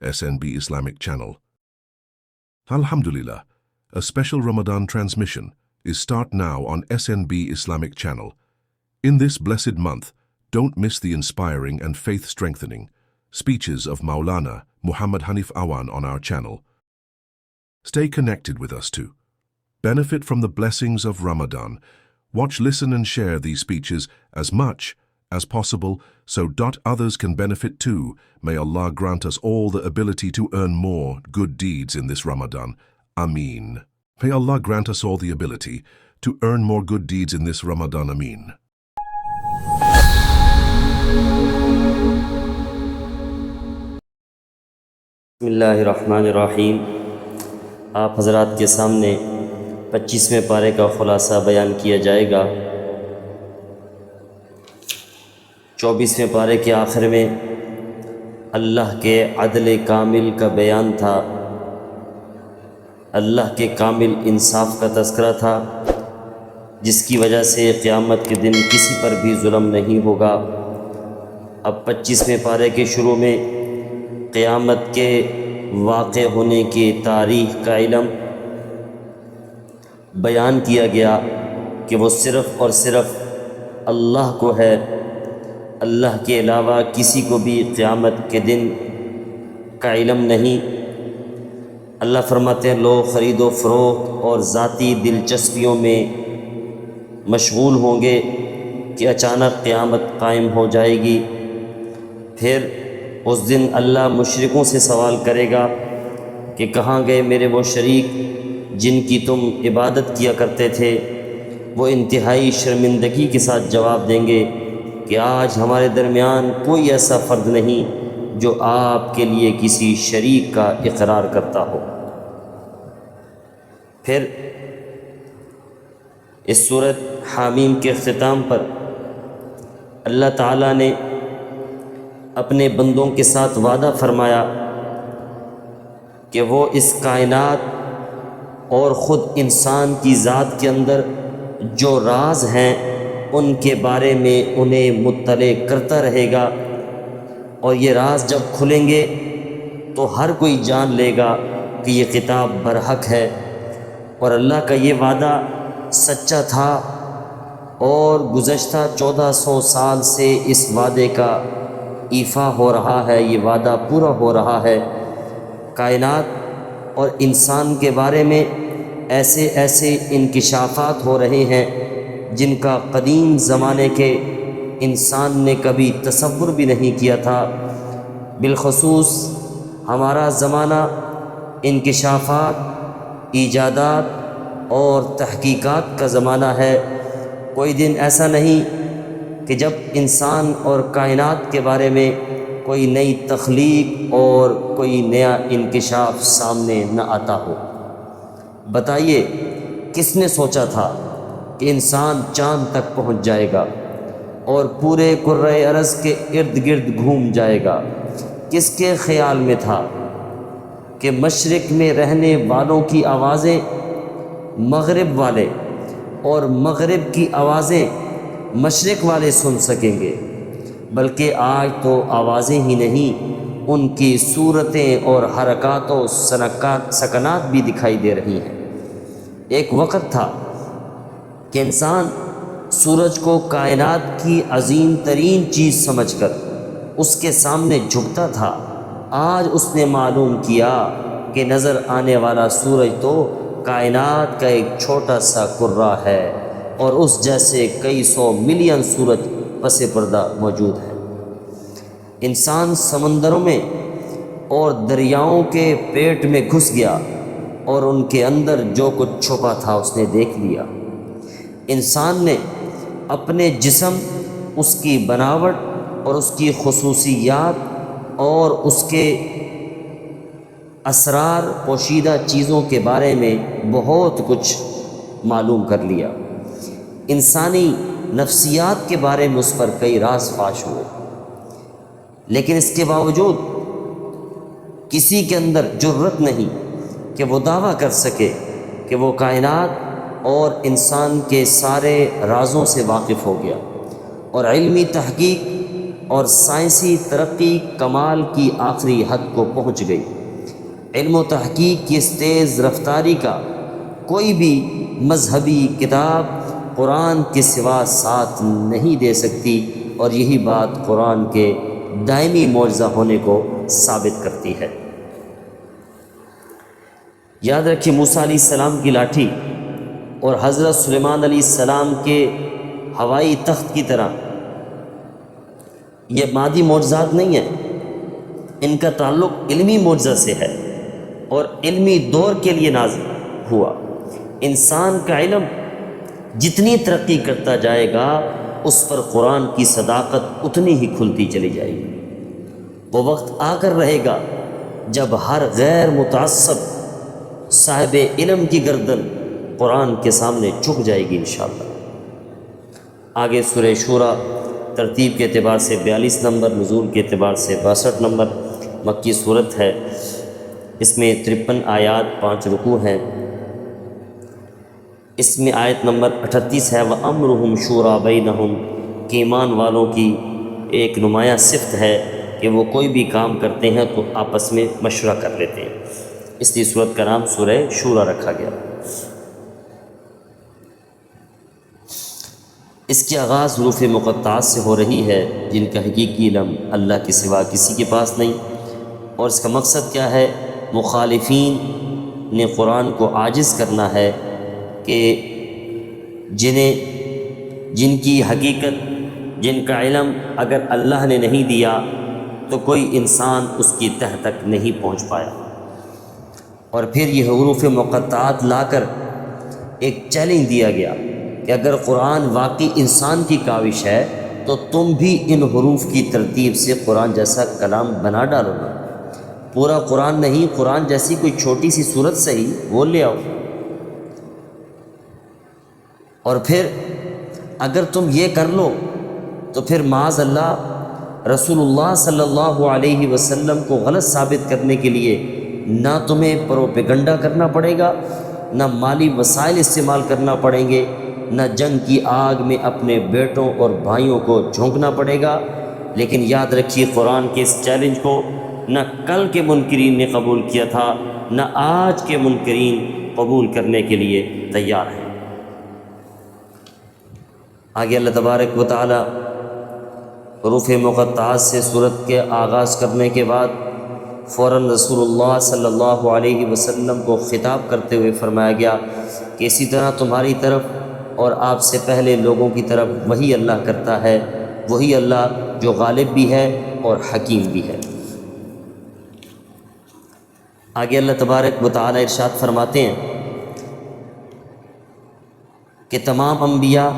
SNB Islamic channel. Alhamdulillah, a special Ramadan transmission is start now on SNB Islamic channel. In this blessed month, don't miss the inspiring and faith-strengthening speeches of Maulana Muhammad Hanif Awan on our channel. Stay connected with us too. Benefit from the blessings of Ramadan. Watch, listen and share these speeches as much as possible so others can benefit too. May Allah grant us all the ability to earn more good deeds in this Ramadan. Ameen. May Allah grant us all the ability to earn more good deeds in this Ramadan. Ameen. Bismillahirrahmanirrahim. آپ حضرات کے سامنے 25ویں پارے کا خلاصہ بیان کیا جائے گا۔ 24ویں پارے کے آخر میں اللہ کے عدل کامل کا بیان تھا، اللہ کے کامل انصاف کا تذکرہ تھا، جس کی وجہ سے قیامت کے دن کسی پر بھی ظلم نہیں ہوگا۔ اب 25ویں پارے کے شروع میں قیامت کے واقع ہونے کی تاریخ کا علم بیان کیا گیا کہ وہ صرف اور صرف اللہ کو ہے، اللہ کے علاوہ کسی کو بھی قیامت کے دن کا علم نہیں۔ اللہ فرماتے ہیں لوگ خرید و فروخت اور ذاتی دلچسپیوں میں مشغول ہوں گے کہ اچانک قیامت قائم ہو جائے گی۔ پھر اس دن اللہ مشرکوں سے سوال کرے گا کہ کہاں گئے میرے وہ شریک جن کی تم عبادت کیا کرتے تھے؟ وہ انتہائی شرمندگی کے ساتھ جواب دیں گے کہ آج ہمارے درمیان کوئی ایسا فرد نہیں جو آپ کے لیے کسی شریک کا اقرار کرتا ہو۔ پھر اس سورۃ حامیم کے اختتام پر اللہ تعالیٰ نے اپنے بندوں کے ساتھ وعدہ فرمایا کہ وہ اس کائنات اور خود انسان کی ذات کے اندر جو راز ہیں ان کے بارے میں انہیں مطلع کرتا رہے گا، اور یہ راز جب کھلیں گے تو ہر کوئی جان لے گا کہ یہ کتاب برحق ہے۔ اور اللہ کا یہ وعدہ سچا تھا، اور گزشتہ 1400 سال سے اس وعدے کا ایفا ہو رہا ہے، یہ وعدہ پورا ہو رہا ہے۔ کائنات اور انسان کے بارے میں ایسے ایسے انکشافات ہو رہے ہیں جن کا قدیم زمانے کے انسان نے کبھی تصور بھی نہیں کیا تھا۔ بالخصوص ہمارا زمانہ انکشافات، ایجادات اور تحقیقات کا زمانہ ہے۔ کوئی دن ایسا نہیں کہ جب انسان اور کائنات کے بارے میں کوئی نئی تخلیق اور کوئی نیا انکشاف سامنے نہ آتا ہو۔ بتائیے کس نے سوچا تھا کہ انسان چاند تک پہنچ جائے گا اور پورے کرۂ ارض کے ارد گرد گھوم جائے گا؟ کس کے خیال میں تھا کہ مشرق میں رہنے والوں کی آوازیں مغرب والے اور مغرب کی آوازیں مشرق والے سن سکیں گے؟ بلکہ آج تو آوازیں ہی نہیں، ان کی صورتیں اور حرکات و سکنات بھی دکھائی دے رہی ہیں۔ ایک وقت تھا کہ انسان سورج کو کائنات کی عظیم ترین چیز سمجھ کر اس کے سامنے جھکتا تھا۔ آج اس نے معلوم کیا کہ نظر آنے والا سورج تو کائنات کا ایک چھوٹا سا کرہ ہے، اور اس جیسے کئی 100 ملین سورج پس پردہ موجود ہیں۔ انسان سمندروں میں اور دریاؤں کے پیٹ میں گھس گیا اور ان کے اندر جو کچھ چھپا تھا اس نے دیکھ لیا۔ انسان نے اپنے جسم، اس کی بناوٹ اور اس کی خصوصیات اور اس کے اسرار، پوشیدہ چیزوں کے بارے میں بہت کچھ معلوم کر لیا۔ انسانی نفسیات کے بارے میں اس پر کئی راز فاش ہوئے، لیکن اس کے باوجود کسی کے اندر جرأت نہیں کہ وہ دعویٰ کر سکے کہ وہ کائنات اور انسان کے سارے رازوں سے واقف ہو گیا، اور علمی تحقیق اور سائنسی ترقی کمال کی آخری حد کو پہنچ گئی۔ علم و تحقیق کی اس تیز رفتاری کا کوئی بھی مذہبی کتاب قرآن کے سوا ساتھ نہیں دے سکتی، اور یہی بات قرآن کے دائمی معجزہ ہونے کو ثابت کرتی ہے۔ یاد رکھیے، موسیٰ علیہ السلام کی لاٹھی اور حضرت سلیمان علیہ السلام کے ہوائی تخت کی طرح یہ مادی معجزات نہیں ہیں، ان کا تعلق علمی معجزہ سے ہے اور علمی دور کے لیے نازل ہوا۔ انسان کا علم جتنی ترقی کرتا جائے گا اس پر قرآن کی صداقت اتنی ہی کھلتی چلی جائے گی۔ وہ وقت آ کر رہے گا جب ہر غیر متعصب صاحب علم کی گردن قرآن کے سامنے جھک جائے گی انشاءاللہ۔ آگے سورہ شورا ترتیب کے اعتبار سے 42 نمبر، نزول کے اعتبار سے 62 نمبر مکی صورت ہے۔ اس میں 53 آیات، 5 رکوع ہیں۔ اس میں آیت نمبر 38 ہے، وَأَمْرُهُمْ شُورَىٰ بَيْنَهُمْ، کہ ایمان والوں کی ایک نمایاں صفت ہے کہ وہ کوئی بھی کام کرتے ہیں تو آپس میں مشورہ کر لیتے ہیں، اس لیے صورت کا نام سورہ شورا رکھا گیا۔ اس کی آغاز حروف مقطعات سے ہو رہی ہے جن کا حقیقی علم اللہ کے سوا کسی کے پاس نہیں، اور اس کا مقصد کیا ہے؟ مخالفین نے قرآن کو عاجز کرنا ہے کہ جن کی حقیقت، جن کا علم اگر اللہ نے نہیں دیا تو کوئی انسان اس کی تہ تک نہیں پہنچ پایا۔ اور پھر یہ حروف مقطعات لا کر ایک چیلنج دیا گیا کہ اگر قرآن واقعی انسان کی کاوش ہے تو تم بھی ان حروف کی ترتیب سے قرآن جیسا کلام بنا ڈالو نا، پورا قرآن نہیں، قرآن جیسی کوئی چھوٹی سی صورت صحیح وہ لے آؤ۔ اور پھر اگر تم یہ کر لو تو پھر معاذ اللہ رسول اللہ صلی اللہ علیہ وسلم کو غلط ثابت کرنے کے لیے نہ تمہیں پروپیگنڈا کرنا پڑے گا، نہ مالی وسائل استعمال کرنا پڑیں گے، نہ جنگ کی آگ میں اپنے بیٹوں اور بھائیوں کو جھونکنا پڑے گا۔ لیکن یاد رکھیے، قرآن کے اس چیلنج کو نہ کل کے منکرین نے قبول کیا تھا، نہ آج کے منکرین قبول کرنے کے لیے تیار ہیں۔ آگے اللہ تبارک و تعالی حروف مقطعات سے صورت کے آغاز کرنے کے بعد فوراً رسول اللہ صلی اللہ علیہ وسلم کو خطاب کرتے ہوئے فرمایا گیا کہ اسی طرح تمہاری طرف اور آپ سے پہلے لوگوں کی طرف وہی اللہ کرتا ہے، وہی اللہ جو غالب بھی ہے اور حکیم بھی ہے۔ آگے اللہ تبارک و تعالی ارشاد فرماتے ہیں کہ تمام انبیاء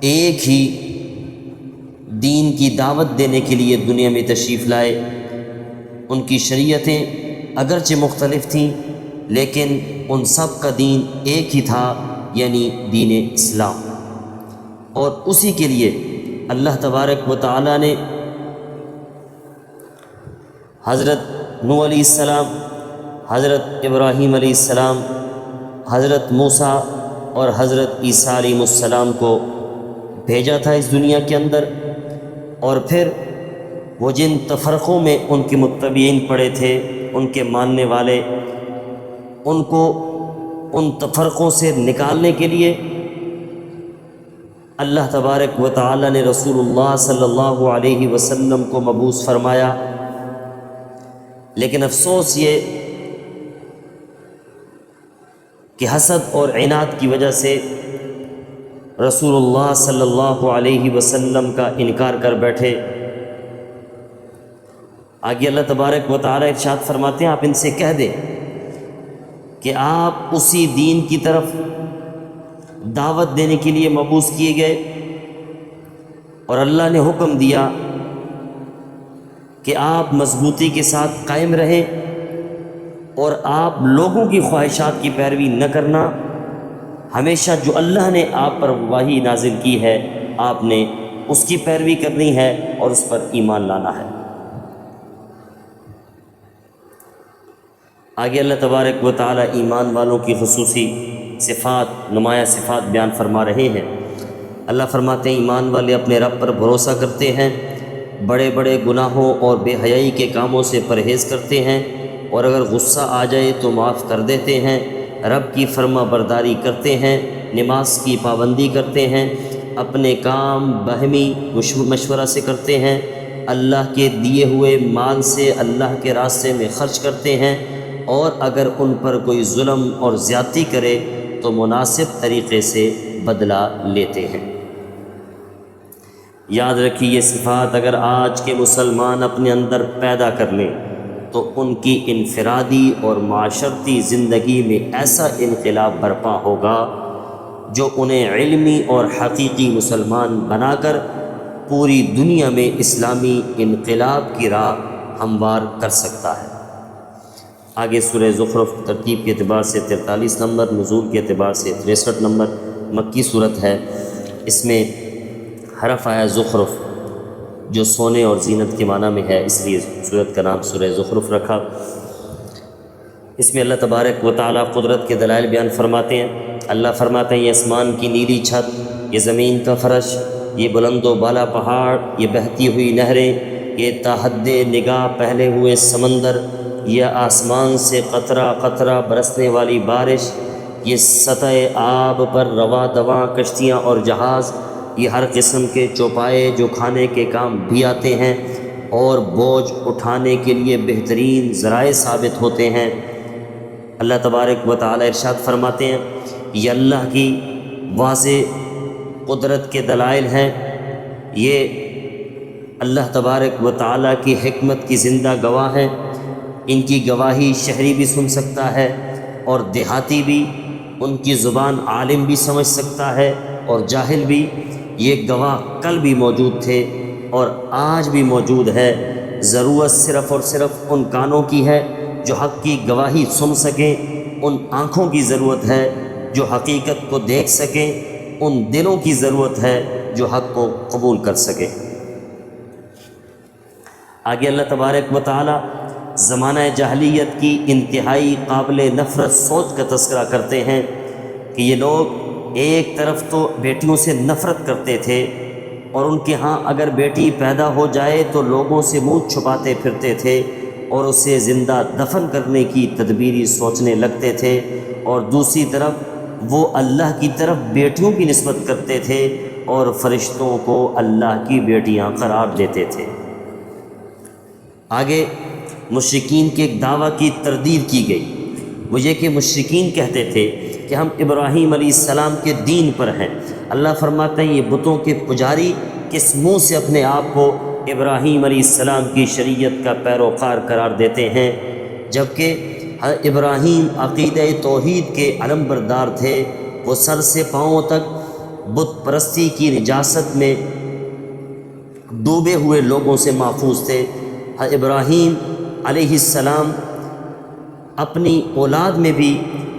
ایک ہی دین کی دعوت دینے کے لیے دنیا میں تشریف لائے۔ ان کی شریعتیں اگرچہ مختلف تھیں لیکن ان سب کا دین ایک ہی تھا، یعنی دین اسلام۔ اور اسی کے لیے اللہ تبارک و تعالی نے حضرت نوح علیہ السلام، حضرت ابراہیم علیہ السلام، حضرت موسیٰ اور حضرت عیسیٰ علیہ السلام کو بھیجا تھا اس دنیا کے اندر، اور پھر وہ جن تفرقوں میں ان کے متبعین پڑے تھے، ان کے ماننے والے، ان کو ان تفرقوں سے نکالنے کے لیے اللہ تبارک و تعالی نے رسول اللہ صلی اللہ علیہ وسلم کو مبعوث فرمایا۔ لیکن افسوس یہ کہ حسد اور عناد کی وجہ سے رسول اللہ صلی اللہ علیہ وسلم کا انکار کر بیٹھے۔ آگے اللہ تبارک و تعالی ارشاد فرماتے ہیں، آپ ان سے کہہ دیں کہ آپ اسی دین کی طرف دعوت دینے کے لیے مبعوث کیے گئے، اور اللہ نے حکم دیا کہ آپ مضبوطی کے ساتھ قائم رہیں اور آپ لوگوں کی خواہشات کی پیروی نہ کرنا، ہمیشہ جو اللہ نے آپ پر وحی نازل کی ہے آپ نے اس کی پیروی کرنی ہے اور اس پر ایمان لانا ہے۔ آگے اللہ تبارک و تعالی ایمان والوں کی خصوصی صفات، نمایاں صفات بیان فرما رہے ہیں۔ اللہ فرماتے ہیں ایمان والے اپنے رب پر بھروسہ کرتے ہیں بڑے بڑے گناہوں اور بے حیائی کے کاموں سے پرہیز کرتے ہیں، اور اگر غصہ آ جائے تو معاف کر دیتے ہیں، رب کی فرما برداری کرتے ہیں، نماز کی پابندی کرتے ہیں، اپنے کام باہمی مشورہ سے کرتے ہیں، اللہ کے دیے ہوئے مال سے اللہ کے راستے میں خرچ کرتے ہیں، اور اگر ان پر کوئی ظلم اور زیادتی کرے تو مناسب طریقے سے بدلہ لیتے ہیں۔ یاد رکھیے یہ صفات اگر آج کے مسلمان اپنے اندر پیدا کر لیں تو ان کی انفرادی اور معاشرتی زندگی میں ایسا انقلاب برپا ہوگا جو انہیں علمی اور حقیقی مسلمان بنا کر پوری دنیا میں اسلامی انقلاب کی راہ ہموار کر سکتا ہے۔ آگے سورہ زخرف ترتیب کے اعتبار سے 43 نمبر، نزول کے اعتبار سے 63 نمبر مکی صورت ہے۔ اس میں حرف آیا زخرف جو سونے اور زینت کے معنی میں ہے، اس لیے سورت کا نام سورہ زخرف رکھا۔ اس میں اللہ تبارک و تعالیٰ قدرت کے دلائل بیان فرماتے ہیں۔ اللہ فرماتے ہیں یہ آسمان کی نیلی چھت، یہ زمین کا فرش، یہ بلند و بالا پہاڑ، یہ بہتی ہوئی نہریں، یہ تاحد نگاہ پھیلے ہوئے سمندر، یہ آسمان سے قطرہ قطرہ برسنے والی بارش، یہ سطح آب پر رواں دواں کشتیاں اور جہاز، یہ ہر قسم کے چوپائے جو کھانے کے کام بھی آتے ہیں اور بوجھ اٹھانے کے لیے بہترین ذرائع ثابت ہوتے ہیں۔ اللہ تبارک و تعالی ارشاد فرماتے ہیں یہ اللہ کی واضح قدرت کے دلائل ہیں، یہ اللہ تبارک و تعالی کی حکمت کی زندہ گواہ ہیں۔ ان کی گواہی شہری بھی سن سکتا ہے اور دیہاتی بھی، ان کی زبان عالم بھی سمجھ سکتا ہے اور جاہل بھی۔ یہ گواہ کل بھی موجود تھے اور آج بھی موجود ہے، ضرورت صرف اور صرف ان کانوں کی ہے جو حق کی گواہی سن سکیں، ان آنکھوں کی ضرورت ہے جو حقیقت کو دیکھ سکیں، ان دلوں کی ضرورت ہے جو حق کو قبول کر سکیں۔ آگے اللہ تبارک و تعالی زمانہ جاہلیت کی انتہائی قابل نفرت سوچ کا تذکرہ کرتے ہیں کہ یہ لوگ ایک طرف تو بیٹیوں سے نفرت کرتے تھے اور ان کے ہاں اگر بیٹی پیدا ہو جائے تو لوگوں سے منہ چھپاتے پھرتے تھے اور اسے زندہ دفن کرنے کی تدبیری سوچنے لگتے تھے، اور دوسری طرف وہ اللہ کی طرف بیٹیوں کی نسبت کرتے تھے اور فرشتوں کو اللہ کی بیٹیاں قرار دیتے تھے۔ آگے مشرکین کے ایک دعویٰ کی تردید کی گئی، وہ یہ کہ مشرکین کہتے تھے کہ ہم ابراہیم علیہ السلام کے دین پر ہیں۔ اللہ فرماتے ہیں یہ بتوں کے پجاری کس منہ سے اپنے آپ کو ابراہیم علیہ السلام کی شریعت کا پیروکار قرار دیتے ہیں، جبکہ ابراہیم عقیدہ توحید کے علم بردار تھے، وہ سر سے پاؤں تک بت پرستی کی نجاست میں ڈوبے ہوئے لوگوں سے محفوظ تھے۔ ابراہیم علیہ السلام اپنی اولاد میں بھی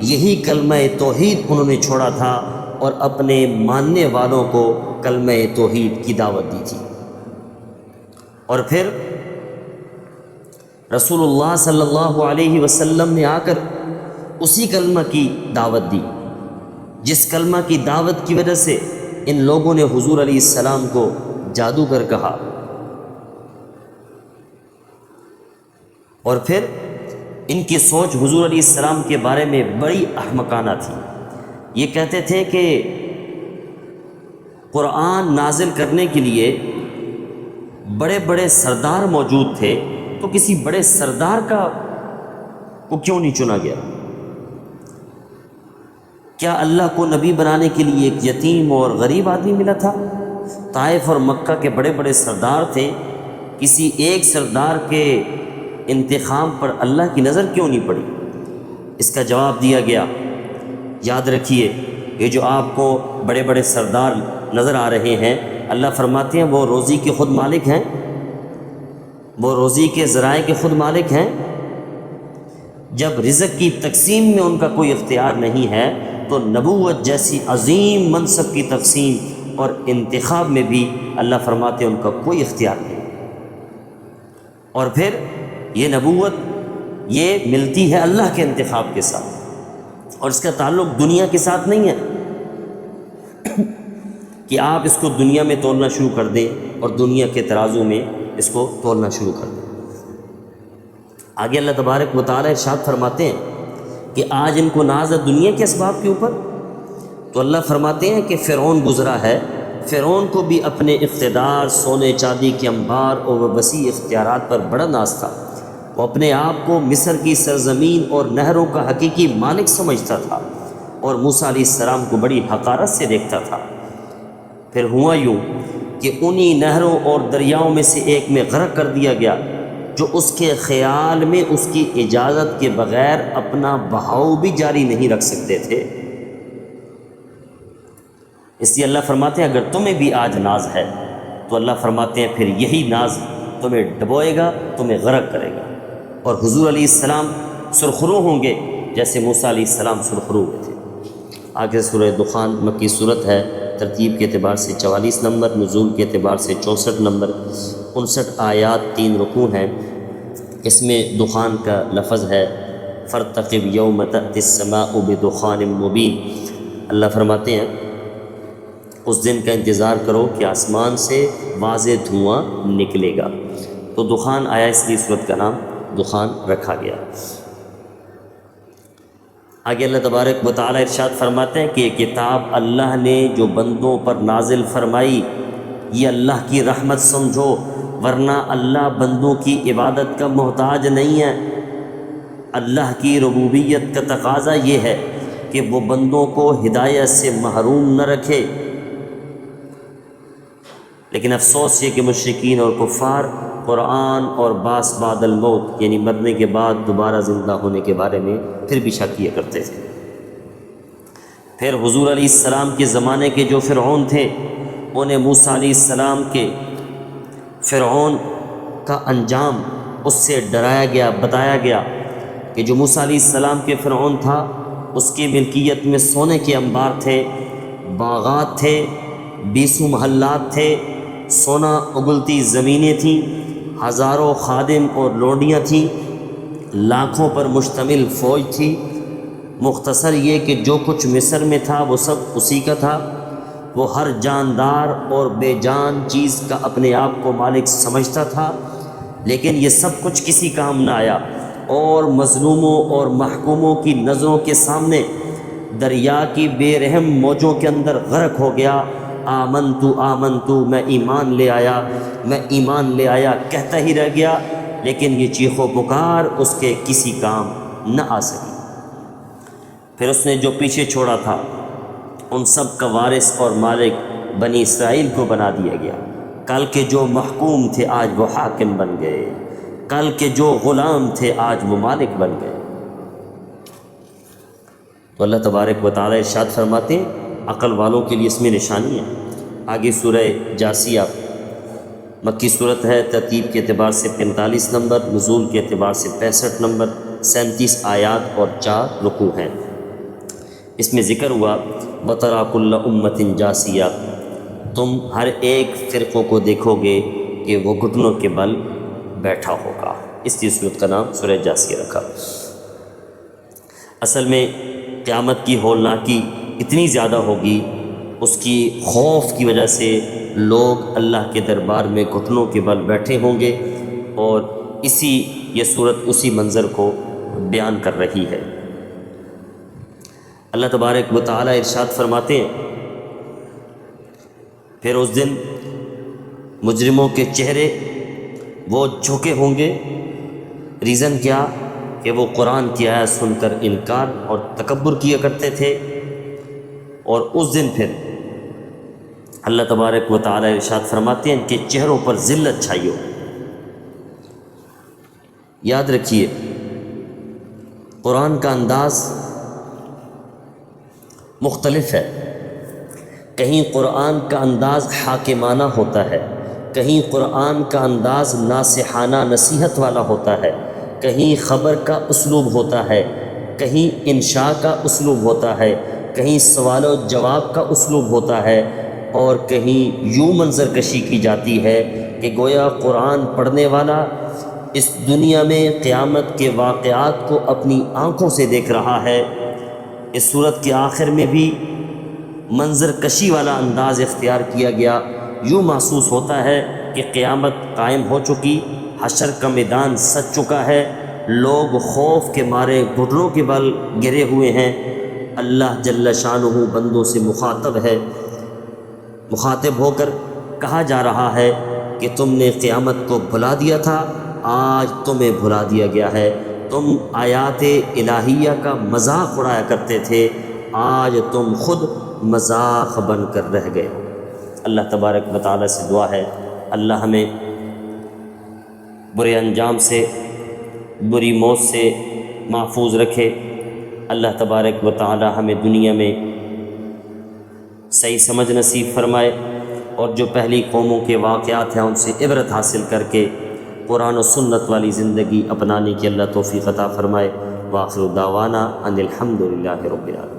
یہی کلمہ توحید انہوں نے چھوڑا تھا اور اپنے ماننے والوں کو کلمہ توحید کی دعوت دی تھی، اور پھر رسول اللہ صلی اللہ علیہ وسلم نے آ کر اسی کلمہ کی دعوت دی، جس کلمہ کی دعوت کی وجہ سے ان لوگوں نے حضور علیہ السلام کو جادوگر کہا، اور پھر ان کی سوچ حضور علیہ السلام کے بارے میں بڑی احمقانہ تھی۔ یہ کہتے تھے کہ قرآن نازل کرنے کے لیے بڑے بڑے سردار موجود تھے تو کسی بڑے سردار کو کیوں نہیں چنا گیا؟ کیا اللہ کو نبی بنانے کے لیے ایک یتیم اور غریب آدمی ملا تھا؟ طائف اور مکہ کے بڑے بڑے سردار تھے، کسی ایک سردار کے انتخاب پر اللہ کی نظر کیوں نہیں پڑی؟ اس کا جواب دیا گیا، یاد رکھیے یہ جو آپ کو بڑے بڑے سردار نظر آ رہے ہیں، اللہ فرماتے ہیں وہ روزی کے خود مالک ہیں، وہ روزی کے ذرائع کے خود مالک ہیں۔ جب رزق کی تقسیم میں ان کا کوئی اختیار نہیں ہے تو نبوت جیسی عظیم منصب کی تقسیم اور انتخاب میں بھی اللہ فرماتے ہیں ان کا کوئی اختیار نہیں۔ اور پھر یہ نبوت یہ ملتی ہے اللہ کے انتخاب کے ساتھ، اور اس کا تعلق دنیا کے ساتھ نہیں ہے کہ آپ اس کو دنیا میں تولنا شروع کر دیں اور دنیا کے ترازو میں اس کو تولنا شروع کر دیں۔ آگے اللہ تبارک و تعالی ارشاد فرماتے ہیں کہ آج ان کو ناز ہے دنیا کے اسباب کے اوپر، تو اللہ فرماتے ہیں کہ فرعون گزرا ہے، فرعون کو بھی اپنے اقتدار، سونے چاندی کے انبار اور وسیع اختیارات پر بڑا ناز تھا۔ وہ اپنے آپ کو مصر کی سرزمین اور نہروں کا حقیقی مالک سمجھتا تھا اور موسیٰ علیہ السلام کو بڑی حقارت سے دیکھتا تھا۔ پھر ہوا یوں کہ انہی نہروں اور دریاؤں میں سے ایک میں غرق کر دیا گیا، جو اس کے خیال میں اس کی اجازت کے بغیر اپنا بہاؤ بھی جاری نہیں رکھ سکتے تھے۔ اس لیے اللہ فرماتے ہیں اگر تمہیں بھی آج ناز ہے تو اللہ فرماتے ہیں پھر یہی ناز تمہیں ڈبوئے گا، تمہیں غرق کرے گا، اور حضور علیہ السلام سرخرو ہوں گے جیسے موسیٰ علیہ السلام سرخرو ہوئے تھے۔ آگے سورہ دخان مکی صورت ہے، ترتیب کے اعتبار سے 44 نمبر، نزول کے اعتبار سے 64 نمبر، 59 آیات، 3 رکوع ہیں۔ اس میں دخان کا لفظ ہے فارتقب یوم تأتی السماء بدخان مبین۔ اللہ فرماتے ہیں اس دن کا انتظار کرو کہ آسمان سے واضح دھواں نکلے گا، تو دخان آیا، اس لیے صورت کا نام دخان رکھا گیا۔ آگے اللہ تبارک و تعالی ارشاد فرماتے ہیں کہ یہ کتاب اللہ نے جو بندوں پر نازل فرمائی یہ اللہ کی رحمت سمجھو، ورنہ اللہ بندوں کی عبادت کا محتاج نہیں ہے۔ اللہ کی ربوبیت کا تقاضا یہ ہے کہ وہ بندوں کو ہدایت سے محروم نہ رکھے، لیکن افسوس یہ کہ مشرکین اور کفار قرآن اور باس بعد الموت یعنی مرنے کے بعد دوبارہ زندہ ہونے کے بارے میں پھر بھی شک کیا کرتے تھے۔ پھر حضور علیہ السلام کے زمانے کے جو فرعون تھے انہیں موسیٰ علیہ السلام کے فرعون کا انجام اس سے ڈرایا گیا، بتایا گیا کہ جو موسیٰ علیہ السلام کے فرعون تھا اس کی ملکیت میں سونے کے انبار تھے، باغات تھے، 20 محلات تھے، سونا اگلتی زمینیں تھیں، ہزاروں خادم اور لونڈیاں تھیں، لاکھوں پر مشتمل فوج تھی۔ مختصر یہ کہ جو کچھ مصر میں تھا وہ سب اسی کا تھا۔ وہ ہر جاندار اور بے جان چیز کا اپنے آپ کو مالک سمجھتا تھا، لیکن یہ سب کچھ کسی کام نہ آیا اور مظلوموں اور محکوموں کی نظروں کے سامنے دریا کی بے رحم موجوں کے اندر غرق ہو گیا۔ آمنتو میں ایمان لے آیا، میں ایمان لے آیا کہتا ہی رہ گیا، لیکن یہ چیخ و پکار اس کے کسی کام نہ آ سکی۔ پھر اس نے جو پیچھے چھوڑا تھا ان سب کا وارث اور مالک بنی اسرائیل کو بنا دیا گیا۔ کل کے جو محکوم تھے آج وہ حاکم بن گئے، کل کے جو غلام تھے آج وہ مالک بن گئے۔ تو اللہ تبارک و تعالی ارشاد فرماتے ہیں عقل والوں کے لیے اس میں نشانی ہے۔ آگے سورہ جاسیہ مکی صورت ہے، ترتیب کے اعتبار سے 45 نمبر، نزول کے اعتبار سے 65 نمبر، 37 آیات اور 4 رکوع ہیں۔ اس میں ذکر ہوا وَتَرَىٰ كُلَّ أُمَّةٍ جَاثِيَةٍ، تم ہر ایک فرقوں کو دیکھو گے کہ وہ گھٹنوں کے بل بیٹھا ہوگا، اس لیے صورت کا نام سورہ جاسیہ رکھا۔ اصل میں قیامت کی ہولناکی اتنی زیادہ ہوگی، اس کی خوف کی وجہ سے لوگ اللہ کے دربار میں گھٹنوں کے بل بیٹھے ہوں گے، اور یہ صورت اسی منظر کو بیان کر رہی ہے۔ اللہ تبارک و تعالی ارشاد فرماتے ہیں پھر اس دن مجرموں کے چہرے وہ جھکے ہوں گے، ریزن کیا کہ وہ قرآن کی آیت سن کر انکار اور تکبر کیا کرتے تھے، اور اس دن پھر اللہ تبارک و تعالی ارشاد فرماتے ہیں ان کے چہروں پر ذلت چھائی ہو۔ یاد رکھیے قرآن کا انداز مختلف ہے، کہیں قرآن کا انداز حاکمانہ ہوتا ہے، کہیں قرآن کا انداز ناصحانہ نصیحت والا ہوتا ہے، کہیں خبر کا اسلوب ہوتا ہے، کہیں انشاء کا اسلوب ہوتا ہے، کہیں سوال و جواب کا اسلوب ہوتا ہے، اور کہیں یوں منظر کشی کی جاتی ہے کہ گویا قرآن پڑھنے والا اس دنیا میں قیامت کے واقعات کو اپنی آنکھوں سے دیکھ رہا ہے۔ اس صورت کے آخر میں بھی منظر کشی والا انداز اختیار کیا گیا، یوں محسوس ہوتا ہے کہ قیامت قائم ہو چکی، حشر کا میدان سج چکا ہے، لوگ خوف کے مارے گھٹنوں کے بل گرے ہوئے ہیں۔ اللہ جل شانہ بندوں سے مخاطب ہے، مخاطب ہو کر کہا جا رہا ہے کہ تم نے قیامت کو بھلا دیا تھا، آج تمہیں بھلا دیا گیا ہے۔ تم آیات الہیہ کا مذاق اڑایا کرتے تھے، آج تم خود مذاق بن کر رہ گئے ہو۔ اللہ تبارک و تعالیٰ سے دعا ہے اللہ ہمیں برے انجام سے، بری موت سے محفوظ رکھے۔ اللہ تبارک و تعالیٰ ہمیں دنیا میں صحیح سمجھ نصیب فرمائے، اور جو پہلی قوموں کے واقعات ہیں ان سے عبرت حاصل کر کے قرآن و سنت والی زندگی اپنانے کی اللہ توفیق عطا فرمائے۔ وآخر دعوانا ان الحمد للہ رب العالمین۔